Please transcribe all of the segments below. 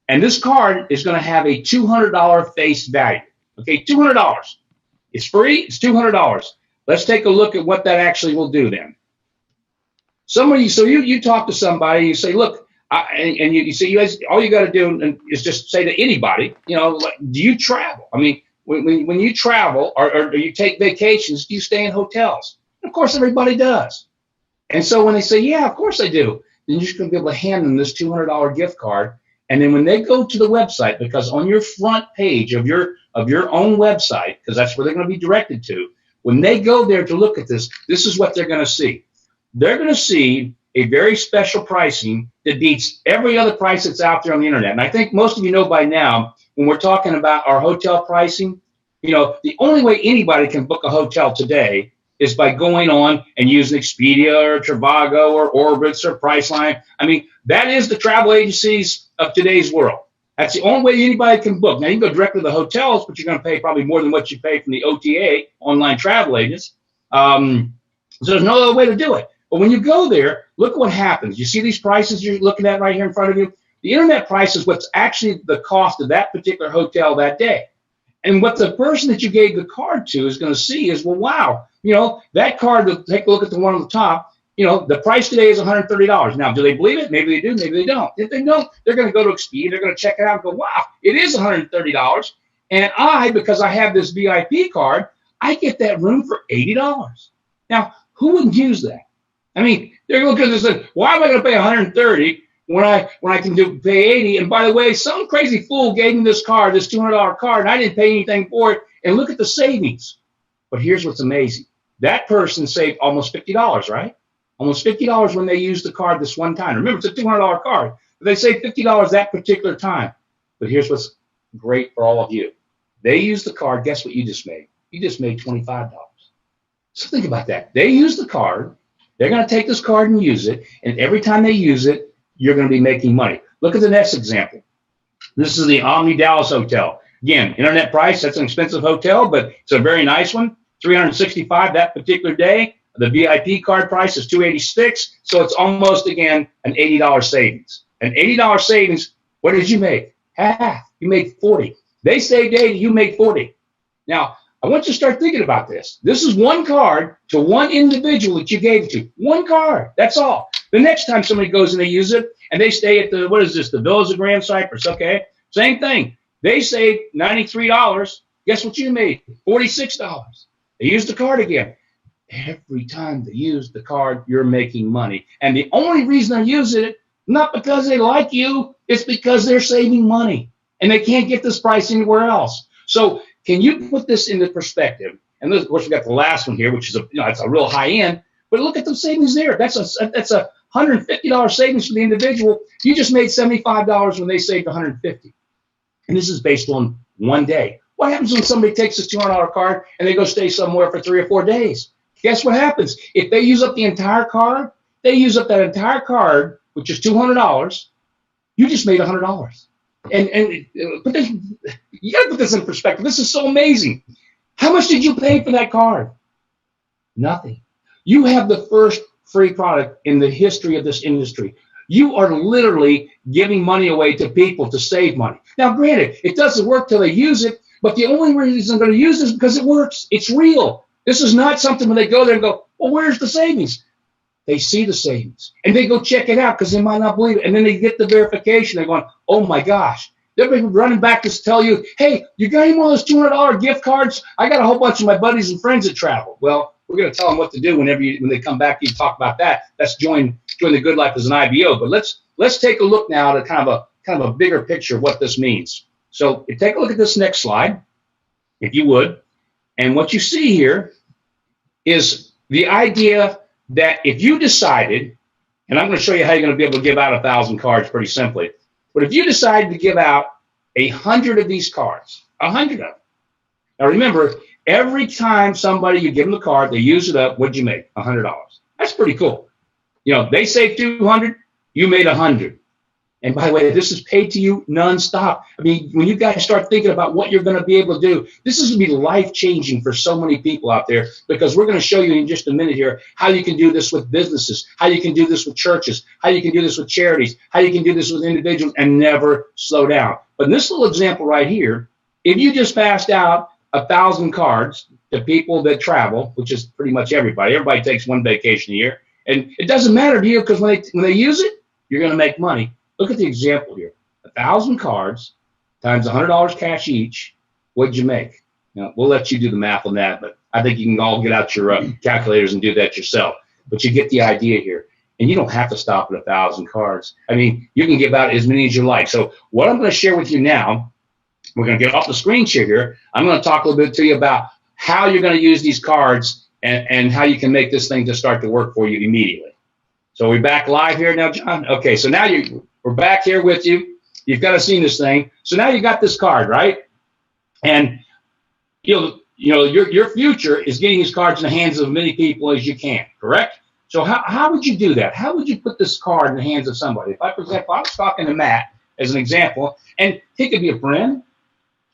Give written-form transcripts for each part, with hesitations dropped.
And this card is going to have a $200 face value. Okay, $200. It's free. It's $200. Let's take a look at what that actually will do then. Somebody, so you talk to somebody, you say, look, and you say, you guys, all you got to do is just say to anybody, you know, like, do you travel? I mean, when you travel or you take vacations, do you stay in hotels? And of course, everybody does. And so when they say, yeah, of course I do, then you're just going to be able to hand them this $200 gift card. And then when they go to the website, because on your front page of your own website, because that's where they're going to be directed to, when they go there to look at this, this is what they're going to see. They're going to see a very special pricing that beats every other price that's out there on the internet. And I think most of you know by now, when we're talking about our hotel pricing, you know, the only way anybody can book a hotel today is by going on and using Expedia or Trivago or Orbitz or Priceline. I mean, that is the travel agencies of today's world. That's the only way anybody can book. Now, you can go directly to the hotels, but you're going to pay probably more than what you pay from the OTA, online travel agents. So there's no other way to do it. But when you go there, look what happens. You see these prices you're looking at right here in front of you? The internet price is what's actually the cost of that particular hotel that day. And what the person that you gave the card to is going to see is, well, wow, you know, that card, take a look at the one on the top, you know, the price today is $130. Now, do they believe it? Maybe they do, maybe they don't. If they don't, they're going to go to Expedia, they're going to check it out and go, wow, it is $130. And because I have this VIP card, I get that room for $80. Now, who wouldn't use that? I mean, they're going to look at this and say, why am I going to pay $130 when I can pay $80? And by the way, some crazy fool gave me this card, this $200 card, and I didn't pay anything for it. And look at the savings. But here's what's amazing. That person saved almost $50, right? Almost $50 when they used the card this one time. Remember, it's a $200 card. But they saved $50 that particular time. But here's what's great for all of you. They used the card. Guess what you just made? You just made $25. So think about that. They used the card. They're going to take this card and use it. And every time they use it, you're going to be making money. Look at the next example. This is the Omni Dallas Hotel. Again, internet price, that's an expensive hotel, but it's a very nice one. $365 that particular day. The VIP card price is $286, so it's almost, again, an $80 savings. An $80 savings, what did you make? Half. You made $40. They saved $80, you made $40. Now, I want you to start thinking about this. This is one card to one individual that you gave it to. One card, that's all. The next time somebody goes and they use it, and they stay at the, what is this, the Villas of Grand Cypress, okay? Same thing. They saved $93. Guess what you made? $46. They used the card again. Every time they use the card, you're making money. And the only reason they're using it, not because they like you, it's because they're saving money. And they can't get this price anywhere else. So can you put this into perspective? And of course, we got the last one here, which is it's a real high end. But look at the savings there. That's a $150 savings for the individual. You just made $75 when they saved $150. And this is based on one day. What happens when somebody takes this $200 card and they go stay somewhere for 3 or 4 days? Guess what happens? If they use up the entire card, they use up that entire card, which is $200. You just made $100. But you got to put this in perspective. This is so amazing. How much did you pay for that card? Nothing. You have the first free product in the history of this industry. You are literally giving money away to people to save money. Now, granted, it doesn't work till they use it, but the only reason they're going to use it is because it works. It's real. This is not something when they go there and go, well, where's the savings? They see the savings, and they go check it out because they might not believe it. And then they get the verification. They're going, oh, my gosh. They're running back to tell you, hey, you got any more of those $200 gift cards? I got a whole bunch of my buddies and friends that travel. Well, we're going to tell them what to do when they come back to you talk about that. That's join the Good Life as an IBO. But let's take a look now at kind of a bigger picture of what this means. So take a look at this next slide, if you would. And what you see here is the idea that if you decided, and I'm going to show you how you're going to be able to give out 1,000 cards pretty simply, but if you decided to give out 100 of these cards, 100 of them. Now remember, every time you give them the card, they use it up, what'd you make? $100. That's pretty cool. You know, they saved 200, you made 100. And by the way, this is paid to you nonstop. I mean, when you guys start thinking about what you're going to be able to do, this is going to be life-changing for so many people out there, because we're going to show you in just a minute here how you can do this with businesses, how you can do this with churches, how you can do this with charities, how you can do this with individuals and never slow down. But in this little example right here, if you just passed out 1,000 cards to people that travel, which is pretty much everybody. Everybody takes one vacation a year. And it doesn't matter to you, because when they use it, you're going to make money. Look at the example here. 1,000 cards times $100 cash each. What'd you make? Now, we'll let you do the math on that, but I think you can all get out your calculators and do that yourself. But you get the idea here. And you don't have to stop at 1,000 cards. I mean, you can give out as many as you like. So what I'm going to share with you now, we're going to get off the screen share here. I'm going to talk a little bit to you about how you're going to use these cards and how you can make this thing to start to work for you immediately. So we're back live here now, John? Okay, so now we're back here with you. You've got to see this thing. So now you got this card, right? And you know your future is getting these cards in the hands of as many people as you can, correct? So how would you do that? How would you put this card in the hands of somebody? If for example, I was talking to Matt as an example, and he could be a friend.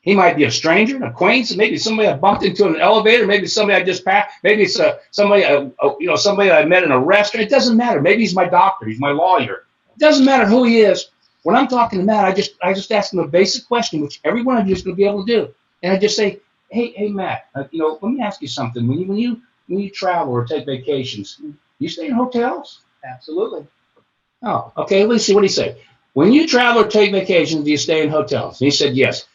He might be a stranger, an acquaintance, maybe somebody I bumped into in an elevator, maybe somebody I just passed, maybe it's somebody I met in a restaurant. It doesn't matter. Maybe he's my doctor, he's my lawyer. It doesn't matter who he is. When I'm talking to Matt, I just ask him a basic question, which every one of you is going to be able to do, and I just say, hey Matt, let me ask you something. When you travel or take vacations, you stay in hotels? Absolutely. Oh, okay. Let's see what he said. When you travel or take vacations, do you stay in hotels? And he said yes.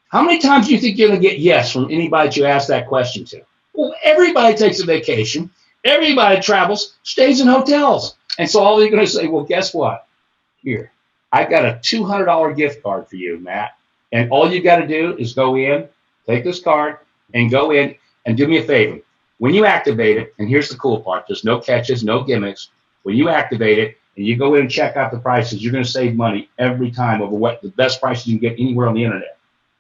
How many times do you think you're going to get yes from anybody that you ask that question to? Well, everybody takes a vacation. Everybody travels, stays in hotels. And so all you're going to say, well, guess what? Here, I've got a $200 gift card for you, Matt. And all you got to do is go in, take this card, and go in and do me a favor. When you activate it, and here's the cool part, there's no catches, no gimmicks. When you activate it and you go in and check out the prices, you're going to save money every time over what the best prices you can get anywhere on the internet.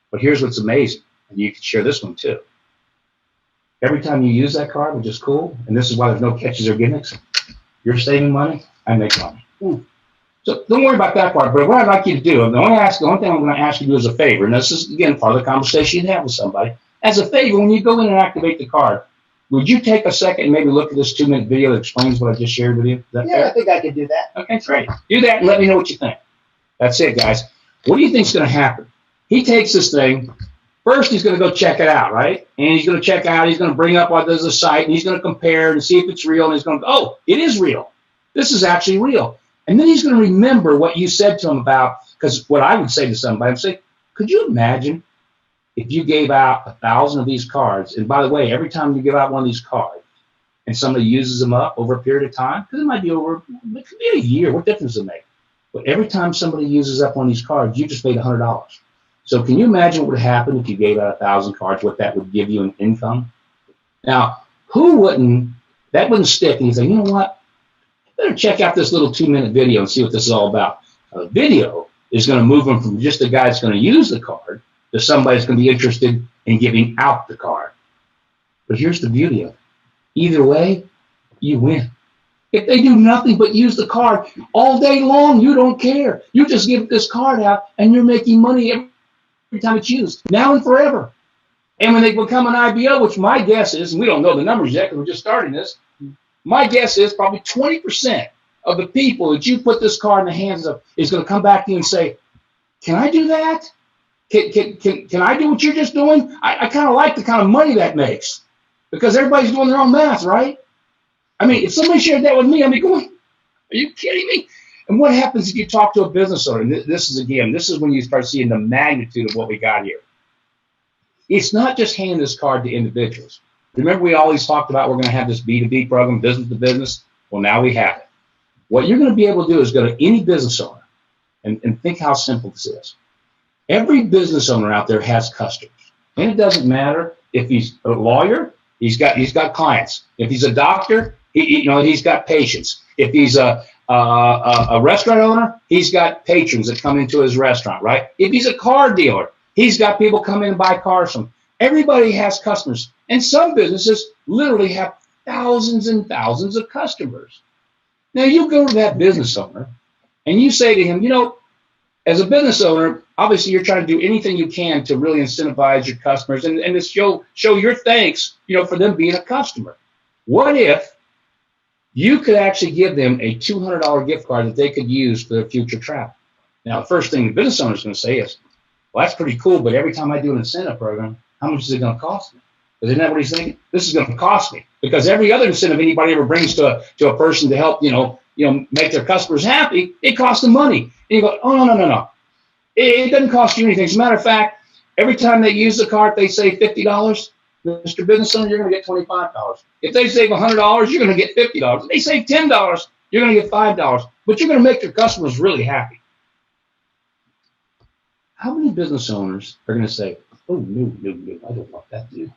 But here's what's amazing, and you can share this one too. Every time you use that card, which is cool, and this is why there's no catches or gimmicks, you're saving money, I make money. So don't worry about that part, but what I'd like you to do, the only thing I'm going to ask you to do as a favor, and this is, again, part of the conversation you have with somebody, as a favor, when you go in and activate the card, would you take a second and maybe look at this 2-minute video that explains what I just shared with you? Is that fair? I think I could do that. Okay, great. Do that and let me know what you think. That's it, guys. What do you think is going to happen? He takes this thing. First, he's going to go check it out, right? And he's going to check out. He's going to bring up what there's a site, and he's going to compare and see if it's real. And he's going to go, oh, it is real. This is actually real. And then he's going to remember what you said to him about, because what I would say to somebody, I'd say, could you imagine if you gave out 1,000 of these cards? And by the way, every time you give out one of these cards and somebody uses them up over a period of time, because it might be it could be a year. What difference does it make? But every time somebody uses up one of these cards, you just made $100. So can you imagine what would happen if you gave out 1,000 cards, what that would give you in income? Now, that wouldn't stick, and you say, you know what? I better check out this little 2-minute video and see what this is all about. A video is going to move them from just a guy that's going to use the card to somebody that's going to be interested in giving out the card. But here's the beauty of it. Either way, you win. If they do nothing but use the card all day long, you don't care. You just give this card out, and you're making money every time it's used, now and forever. And when they become an IBO, which my guess is, and we don't know the numbers yet because we're just starting this, my guess is probably 20% of the people that you put this card in the hands of is going to come back to you and say, can I do that? Can I do what you're just doing? I kind of like the kind of money that makes, because everybody's doing their own math, right? I mean, if somebody shared that with me, I'd be going, are you kidding me? And what happens if you talk to a business owner? And this is when you start seeing the magnitude of what we got here. It's not just handing this card to individuals. Remember, we always talked about we're going to have this B2B program, business to business. Well, now we have it. What you're going to be able to do is go to any business owner and think how simple this is. Every business owner out there has customers. And it doesn't matter if he's a lawyer, he's got clients. If he's a doctor, he's got patients. If he's a restaurant owner, he's got patrons that come into his restaurant, right? If he's a car dealer, he's got people come in and buy cars from him. Everybody has customers. And some businesses literally have thousands and thousands of customers. Now, you go to that business owner and you say to him, As a business owner, obviously you're trying to do anything you can to really incentivize your customers and to show your thanks, for them being a customer. What if you could actually give them a $200 gift card that they could use for their future travel? Now, the first thing the business owner is going to say is, well, that's pretty cool, but every time I do an incentive program, how much is it going to cost me? Isn't that what he's thinking? This is going to cost me, because every other incentive anybody ever brings to a person to help, make their customers happy, it costs them money. And you go, oh, no. It doesn't cost you anything. As a matter of fact, every time they use the card, they save $50. Mr. Business Owner, you're going to get $25. If they save $100, you're going to get $50. If they save $10, you're going to get $5. But you're going to make your customers really happy. How many business owners are going to say, oh, no, I don't want that to do.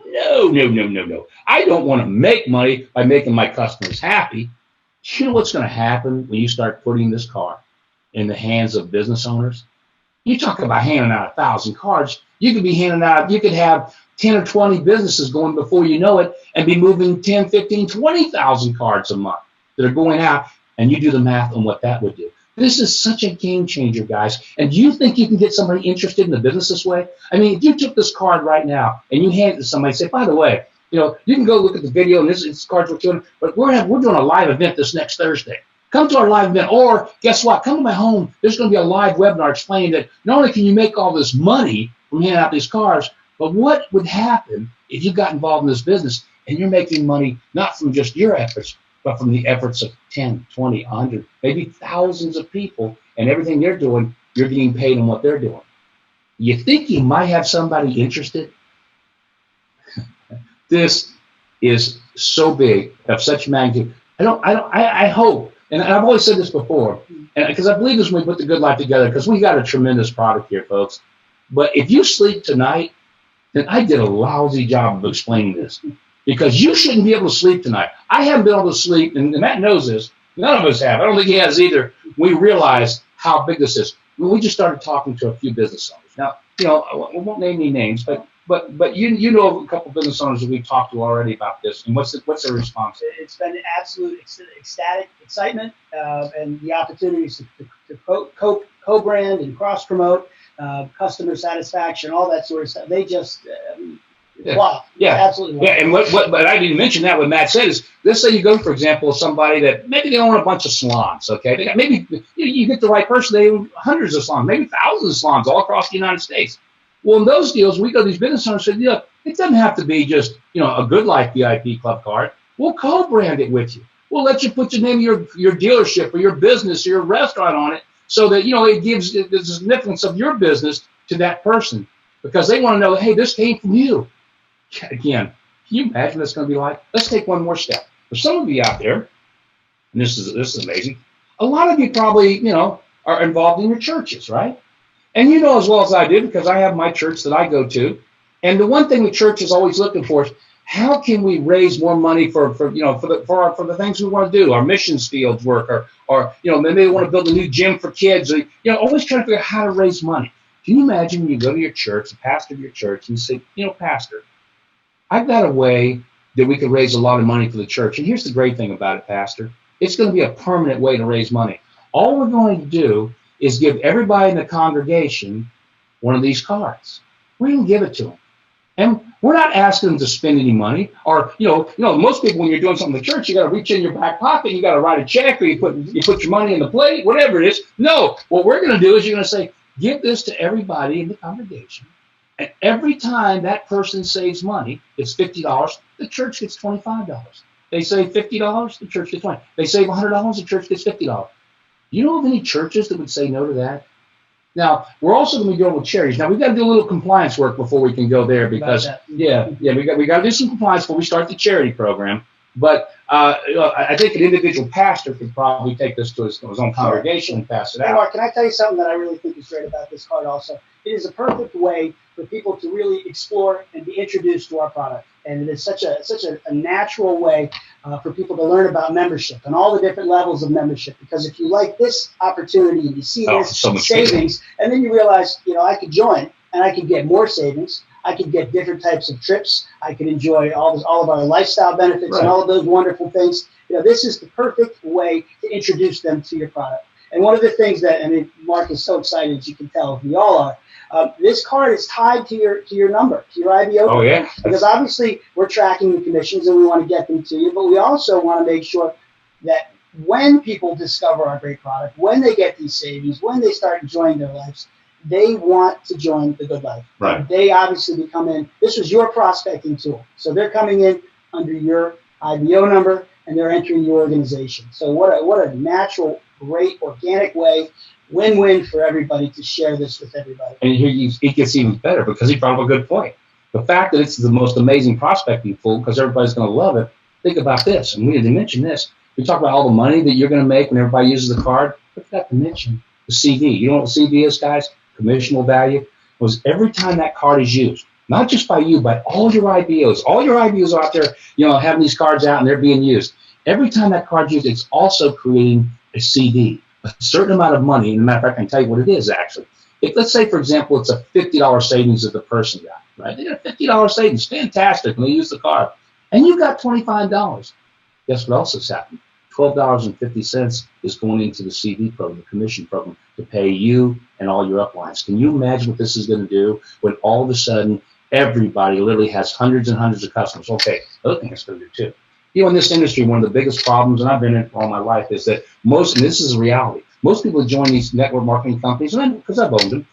No. I don't want to make money by making my customers happy. You know what's going to happen when you start putting this card in the hands of business owners? You talk about handing out 1,000 cards. You could have 10 or 20 businesses going before you know it and be moving 10, 15, 20,000 cards a month that are going out, and you do the math on what that would do. This is such a game changer, guys. And do you think you can get somebody interested in the business this way? I mean, if you took this card right now and you hand it to somebody and say, by the way, you can go look at the video and this card's we're doing, but we're doing a live event this next Thursday. Come to our live event, or guess what? Come to my home. There's going to be a live webinar explaining that not only can you make all this money from handing out these cards, but what would happen if you got involved in this business and you're making money not from just your efforts, but from the efforts of 10, 20, 100, maybe thousands of people, and everything they're doing, you're getting paid on what they're doing. You think you might have somebody interested? This is so big, of such magnitude. I hope. And I've always said this before, and because I believe this when we put the Goodlife together, because we got a tremendous product here, folks. But if you sleep tonight, then I did a lousy job of explaining this, because you shouldn't be able to sleep tonight. I haven't been able to sleep, and Matt knows this. None of us have. I don't think he has either. We realized how big this is. We just started talking to a few business owners. Now, we won't name any names, but you know of a couple business owners that we've talked to already about this, and what's their response? It's been absolute ecstatic excitement, and the opportunities to co-brand and cross-promote, customer satisfaction, all that sort of stuff. They just wow, absolutely. Wow. Yeah, and but I didn't mention that. What Matt said is, let's say you go, for example, somebody that maybe they own a bunch of salons. Okay, they got, maybe you get the right person, they own hundreds of salons, maybe thousands of salons all across the United States. Well, in those deals, we go to these business owners and say, look, it doesn't have to be just, a Goodlife VIP club card. We'll co-brand it with you. We'll let you put your name of your dealership or your business or your restaurant on it, so that, it gives the significance of your business to that person, because they want to know, hey, this came from you. Again, can you imagine what it's going to be like? Let's take one more step. For some of you out there, and this is amazing, a lot of you probably, are involved in your churches, right? And you know as well as I do, because I have my church that I go to. And the one thing the church is always looking for is, how can we raise more money for the things we want to do, our missions fields work, or maybe they want to build a new gym for kids. Always trying to figure out how to raise money. Can you imagine when you go to your church, the pastor of your church, and say, Pastor, I've got a way that we could raise a lot of money for the church. And here's the great thing about it, Pastor. It's going to be a permanent way to raise money. All we're going to do is give everybody in the congregation one of these cards. We're going to give it to them. And we're not asking them to spend any money. Or, most people, when you're doing something in the church, you got to reach in your back pocket, you got to write a check, or you put your money in the plate, whatever it is. No, what we're going to do is you're going to say, give this to everybody in the congregation. And every time that person saves money, it's $50, the church gets $25. They save $50, the church gets $20. They save $100, the church gets $50. You know of any churches that would say no to that? Now, we're also going to be going with charities. Now, we've got to do a little compliance work before we can go there, because, we got to do some compliance before we start the charity program. But I think an individual pastor could probably take this to his own congregation and pass it out. Mark, can I tell you something that I really think is great about this card also? It is a perfect way for people to really explore and be introduced to our product. And it is such a natural way for people to learn about membership and all the different levels of membership. Because if you like this opportunity and you see this savings, and then you realize, I could join and I could get more savings. I could get different types of trips. I could enjoy all of our lifestyle benefits, right, and all of those wonderful things. This is the perfect way to introduce them to your product. And one of the things that, I mean, Mark is so excited, as you can tell, we all are. This card is tied to your number, to your IBO number. Oh, yeah. Because obviously we're tracking the commissions and we want to get them to you, but we also want to make sure that when people discover our great product, when they get these savings, when they start enjoying their lives, they want to join the Good Life. Right. They obviously become in. This was your prospecting tool, so they're coming in under your IBO number and they're entering your organization. So what a natural, great, organic way, win-win for everybody to share this with everybody. And here it gets even better because he brought up a good point. The fact that it's the most amazing prospecting tool because everybody's going to love it. Think about this, and we didn't mention this. We talk about all the money that you're going to make when everybody uses the card. I forgot to mention the CD. You know what the CD is, guys? Commissionable value. Was every time that card is used, not just by you, but all your IBOs. All your IBOs are out there, you know, having these cards out and they're being used. Every time that card's used, it's also creating a CD, a certain amount of money. And as a matter of fact, I can tell you what it is actually. If let's say, for example, it's a $50 savings that the person got, right? They got a $50 savings, fantastic, and they use the card. And you got $25. Guess what else has happened? $12.50 is going into the CD program, the commission program, to pay you and all your uplines. Can you imagine what this is going to do when all of a sudden everybody literally has hundreds and hundreds of customers? Okay, the other thing it's going to do too. You know, in this industry, one of the biggest problems, and I've been in it all my life, is that most, and this is a reality, most people that join these network marketing companies, and because I've owned them,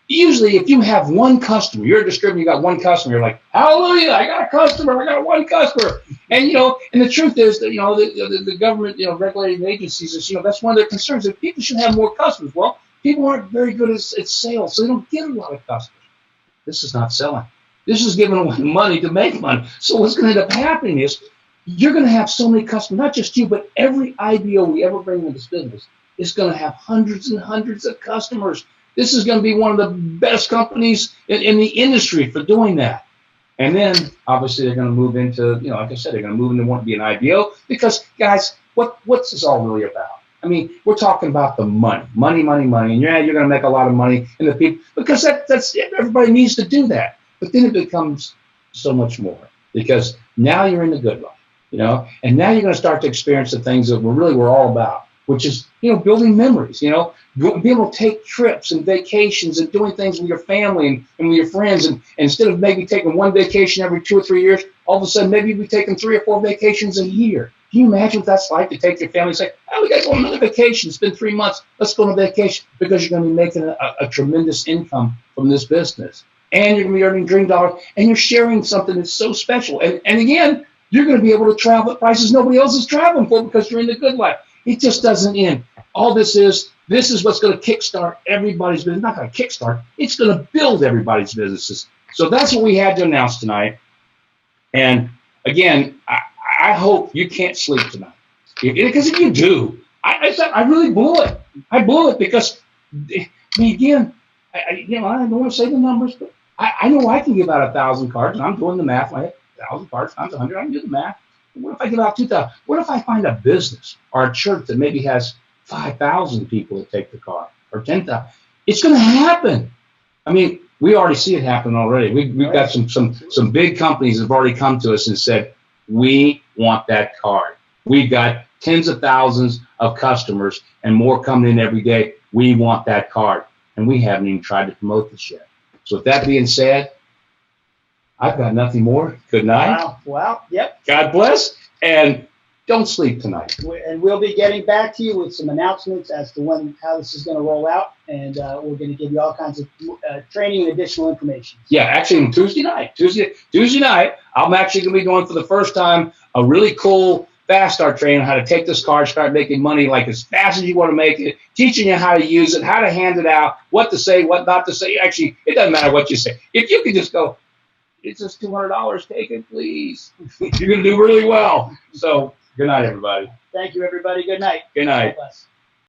usually if you have one customer, you're a distributor, you got one customer, you're like, hallelujah, I got a customer, I got one customer. And, you know, and the truth is that, you know, the government, you know, regulating agencies is, you know, that's one of their concerns, that people should have more customers. Well, people aren't very good at sales, so they don't get a lot of customers. This is not selling. This is giving away money to make money. So what's going to end up happening is you're going to have so many customers, not just you, but every IBO we ever bring into this business is going to have hundreds and hundreds of customers. This is going to be one of the best companies in the industry for doing that. And then, obviously, they're going to move into, you know, like I said, they're going to move into wanting to be an IBO because, guys, what's this all really about? I mean, we're talking about the money. And yeah, you're going to make a lot of money, and the people, because that's everybody needs to do that. But then it becomes so much more because now you're in the good life, you know, and now you're going to start to experience the things that we're all about, which is, you know, building memories, you know, be able to take trips and vacations and doing things with your family and with your friends. And instead of maybe taking one vacation every 2 or 3 years, all of a sudden maybe you'll be taking 3 or 4 vacations a year. Can you imagine what that's like to take your family and say, oh, we got to go on another vacation. It's been 3 months. Let's go on a vacation, because you're going to be making a tremendous income from this business. And you're going to be earning dream dollars, and you're sharing something that's so special. And again, you're going to be able to travel at prices nobody else is traveling for because you're in the good life. It just doesn't end. All this is what's going to kickstart everybody's business. Not going to kickstart. It's going to build everybody's businesses. So that's what we had to announce tonight. And again, I hope you can't sleep tonight. Because if you do, I really blew it. I blew it because, I mean, again, I don't want to say the numbers, but I know I can give out 1,000 cards, and I'm doing the math. I have 1,000 cards times 100. I can do the math. What if I give out 2,000? What if I find a business or a church that maybe has 5,000 people that take the card, or 10,000? It's going to happen. I mean, we already see it happen already. We've got some big companies that have already come to us and said, we want that card. We've got tens of thousands of customers and more coming in every day. We want that card. And we haven't even tried to promote this yet. So with that being said, I've got nothing more. Good night. Wow. Yep. God bless. And don't sleep tonight. And we'll be getting back to you with some announcements as to how this is going to roll out. And we're going to give you all kinds of training and additional information. Yeah, actually on Tuesday night, I'm actually going to be doing for the first time a really cool fast start training on how to take this card, start making money like as fast as you want to make it, teaching you how to use it, how to hand it out, what to say, what not to say. Actually, it doesn't matter what you say. If you can just go, it's just $200, take it, please. You're going to do really well. So good night, everybody. Thank you, everybody. Good night. Good night. God bless.